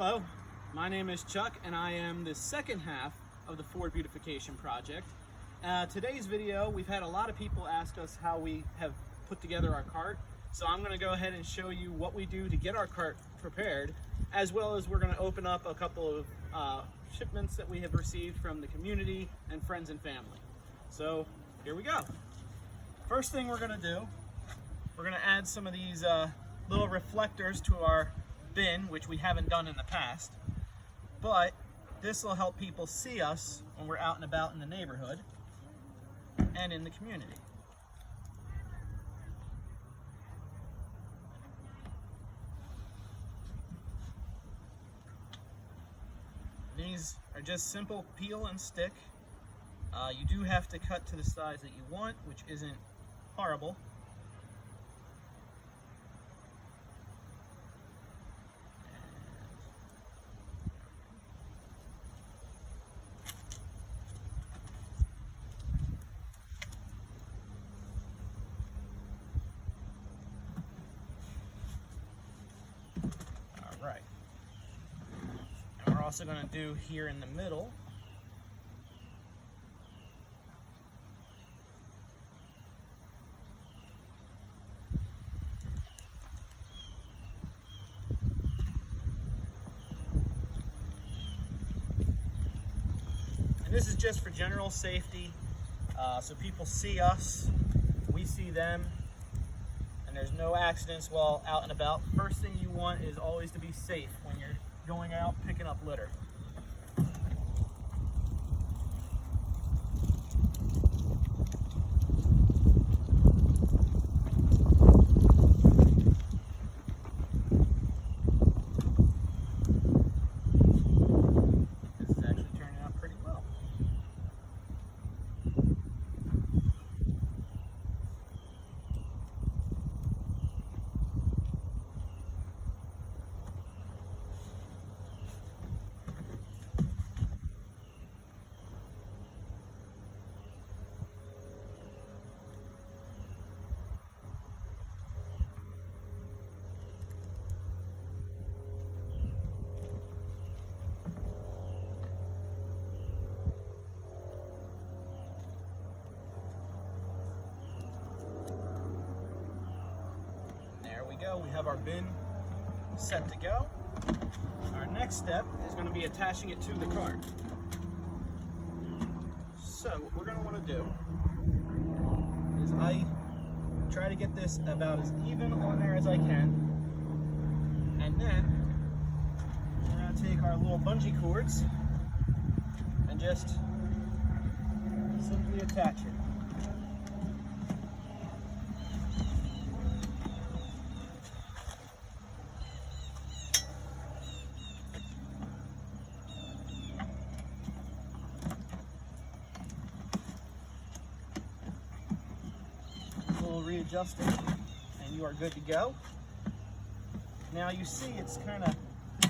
Hello, my name is Chuck and I am the second half of the Ford Beautification Project. Today's video, we've had a lot of people ask us how we have put together our cart. So I'm going to go ahead and show you what we do to get our cart prepared, as well as we're going to open up a couple of shipments that we have received from the community and friends and family. So here we go. First thing we're going to do, we're going to add some of these little reflectors to our bin, which we haven't done in the past, but this will help people see us when we're out and about in the neighborhood and in the community. These are just simple peel and stick. You do have to cut to the size that you want, which isn't horrible. Right. And we're also going to do here in the middle. And this is just for general safety, so people see us, we see them, and there's no accidents while out and about. First thing you want is always to be safe when you're going out picking up litter. This is actually turning out pretty well. We have our bin set to go. Our next step is going to be attaching it to the cart. So what we're going to want to do is I try to get this about as even on there as I can, and then we're going to take our little bungee cords and just simply attach it. Readjust it, and you are good to go. Now you see it's kind of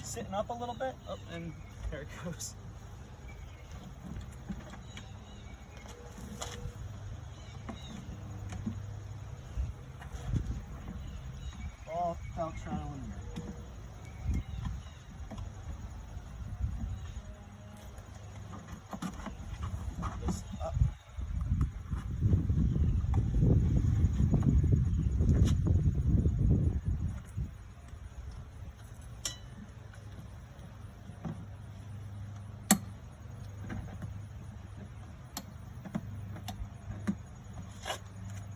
sitting up a little bit. Oh, and there it goes. All without trial and error. This up.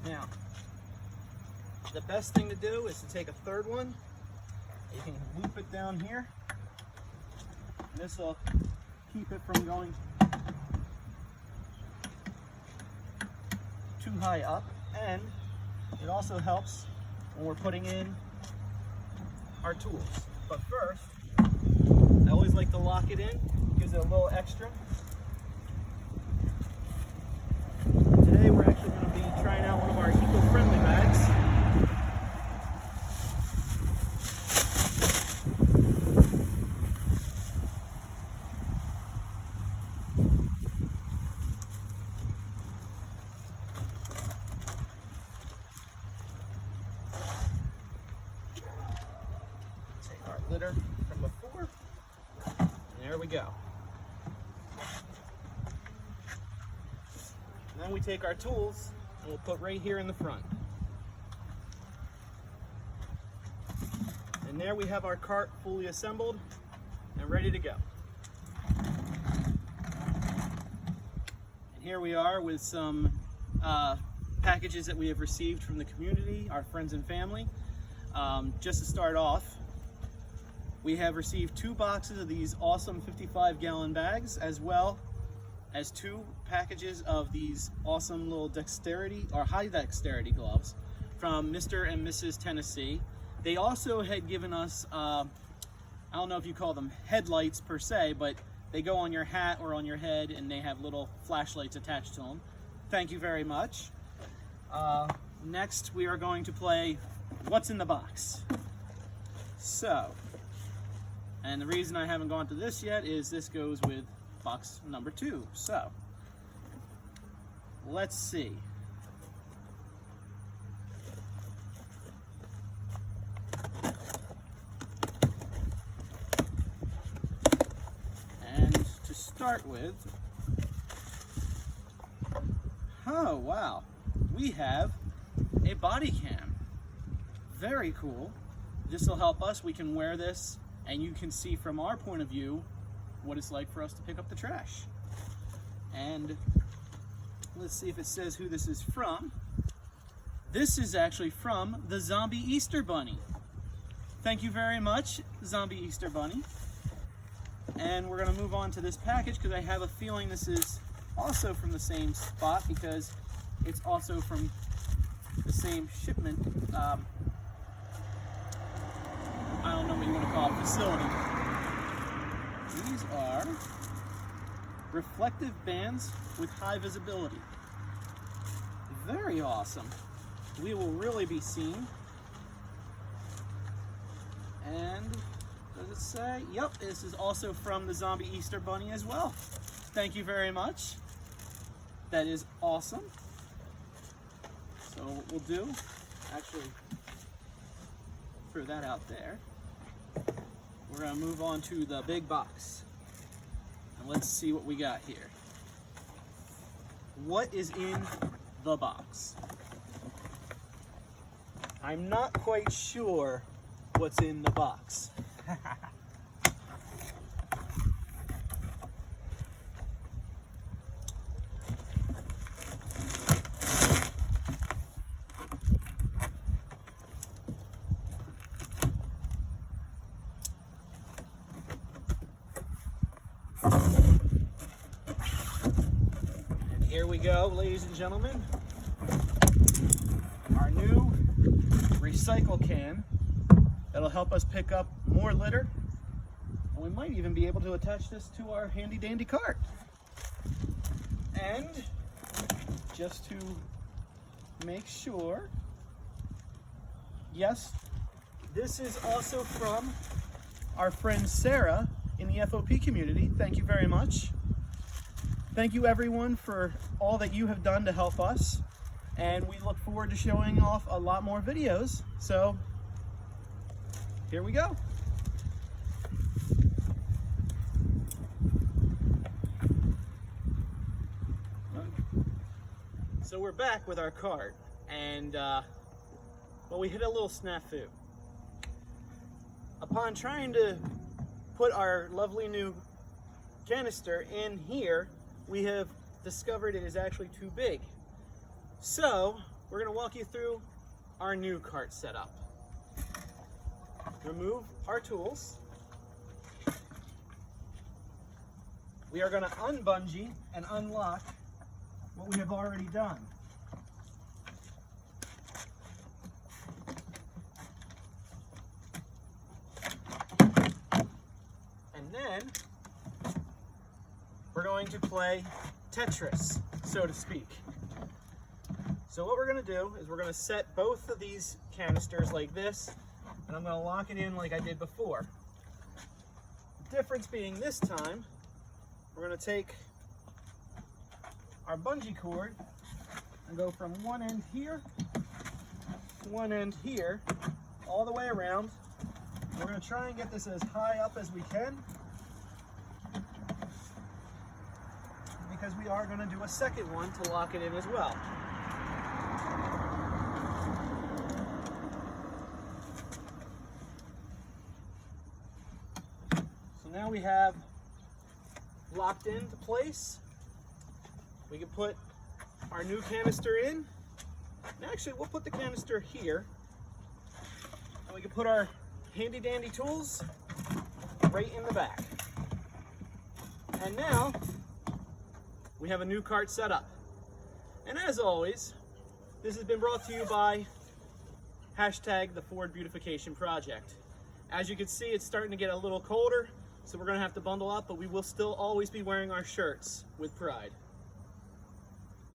Now, the best thing to do is to take a third one. You can loop it down here. And this will keep it from going too high up. And it also helps when we're putting in our tools. But first, I always like to lock it in. Gives it a little extra. Today we're actually going to be trying out one of our eco-friendly bags. litter from before. we go. And then we take our tools and we'll put right here in the front. And there we have our cart fully assembled and ready to go. And here we are with some packages that we have received from the community, our friends and family. Just to start off, we have received 2 boxes of these awesome 55-gallon bags, as well as 2 packages of these awesome little dexterity or high dexterity gloves from Mr. and Mrs. Tennessee. They also had given us, I don't know if you call them headlights per se, but they go on your hat or on your head and they have little flashlights attached to them. Thank you very much. Next we are going to play What's in the Box. So, and the reason I haven't gone to this yet is this goes with box number 2. So, let's see. And to start with, oh wow, we have a body cam. Very cool. This will help us. We can wear this and you can see from our point of view what it's like for us to pick up the trash. And let's see if it says who this is from. This is actually from the Zombie Easter Bunny. Thank you very much, Zombie Easter Bunny. And we're going to move on to this package because I have a feeling this is also from the same spot because it's also from the same shipment. I don't know what you want to call it, facility. These are reflective bands with high visibility. Very awesome. We will really be seen. And does it say? Yep, this is also from the Zombie Easter Bunny as well. Thank you very much. That is awesome. So what we'll do, actually throw that out there. We're going to move on to the big box. And let's see what we got here. What is in the box? I'm not quite sure what's in the box. Here we go, ladies and gentlemen. Our new recycle can that'll help us pick up more litter. And we might even be able to attach this to our handy dandy cart. And just to make sure, yes, this is also from our friend Sarah in the FOP community. Thank you very much. Thank you everyone for all that you have done to help us, and we look forward to showing off a lot more videos. So here we go. So we're back with our cart, and well, we hit a little snafu. Upon trying to put our lovely new canister in here, we have discovered it is actually too big. So we're going to walk you through our new cart setup. Remove our tools. We are going to unbungee and unlock what we have already done. And then we're going to play Tetris, so to speak. So what we're going to do is we're going to set both of these canisters like this, and I'm going to lock it in like I did before. The difference being this time, we're going to take our bungee cord and go from one end here to one end here, all the way around. We're going to try and get this as high up as we can. because we are going to do a second one to lock it in as well. So now we have locked into place. We can put our new canister in. And actually, we'll put the canister here. And we can put our handy dandy tools right in the back. And now we have a new cart set up. And as always, this has been brought to you by hashtag the Ford Beautification Project. As you can see, it's starting to get a little colder, so we're going to have to bundle up, but we will still always be wearing our shirts with pride.